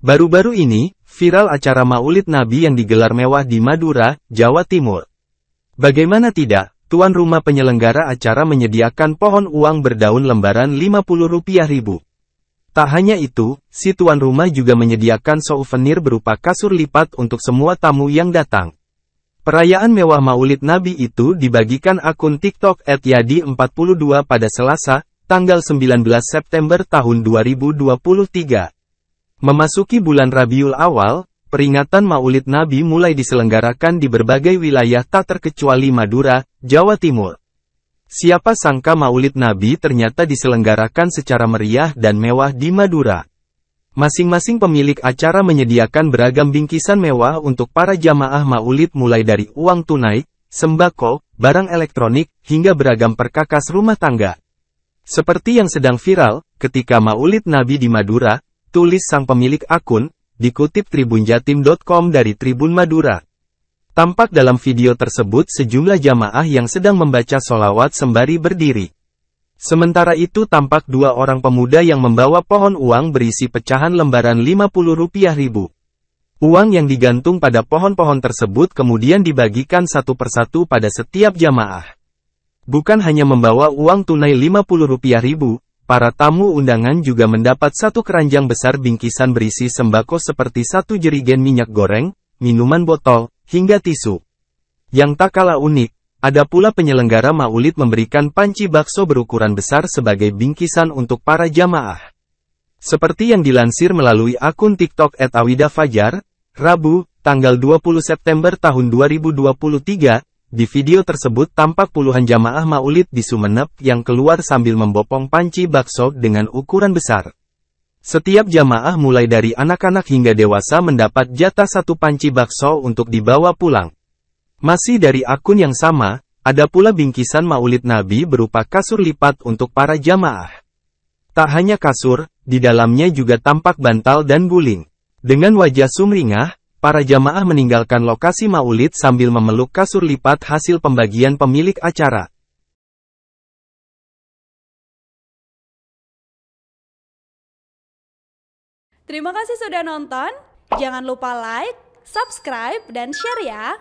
Baru-baru ini, viral acara Maulid Nabi yang digelar mewah di Madura, Jawa Timur. Bagaimana tidak, tuan rumah penyelenggara acara menyediakan pohon uang berdaun lembaran Rp50.000. Tak hanya itu, si tuan rumah juga menyediakan souvenir berupa kasur lipat untuk semua tamu yang datang. Perayaan mewah Maulid Nabi itu dibagikan akun TikTok @yadi42 pada Selasa, tanggal 19 September tahun 2023. Memasuki bulan Rabiul Awal, peringatan Maulid Nabi mulai diselenggarakan di berbagai wilayah tak terkecuali Madura, Jawa Timur. Siapa sangka Maulid Nabi ternyata diselenggarakan secara meriah dan mewah di Madura. Masing-masing pemilik acara menyediakan beragam bingkisan mewah untuk para jamaah Maulid mulai dari uang tunai, sembako, barang elektronik, hingga beragam perkakas rumah tangga. Seperti yang sedang viral, ketika Maulid Nabi di Madura, tulis sang pemilik akun, dikutip tribunjatim.com dari Tribun Madura. Tampak dalam video tersebut sejumlah jamaah yang sedang membaca sholawat sembari berdiri. Sementara itu tampak dua orang pemuda yang membawa pohon uang berisi pecahan lembaran Rp50.000. Uang yang digantung pada pohon-pohon tersebut kemudian dibagikan satu persatu pada setiap jamaah. Bukan hanya membawa uang tunai Rp50.000, para tamu undangan juga mendapat satu keranjang besar bingkisan berisi sembako seperti satu jerigen minyak goreng, minuman botol, hingga tisu. Yang tak kalah unik, ada pula penyelenggara Maulid memberikan panci bakso berukuran besar sebagai bingkisan untuk para jamaah. Seperti yang dilansir melalui akun TikTok @awidafajar, Rabu, tanggal 20 September tahun 2023, di video tersebut tampak puluhan jamaah Maulid di Sumeneb yang keluar sambil membopong panci bakso dengan ukuran besar. Setiap jamaah mulai dari anak-anak hingga dewasa mendapat jatah satu panci bakso untuk dibawa pulang. Masih dari akun yang sama, ada pula bingkisan Maulid Nabi berupa kasur lipat untuk para jamaah. Tak hanya kasur, di dalamnya juga tampak bantal dan guling. Dengan wajah sumringah, para jamaah meninggalkan lokasi Maulid sambil memeluk kasur lipat hasil pembagian pemilik acara. Terima kasih sudah nonton. Jangan lupa like, subscribe, dan share ya.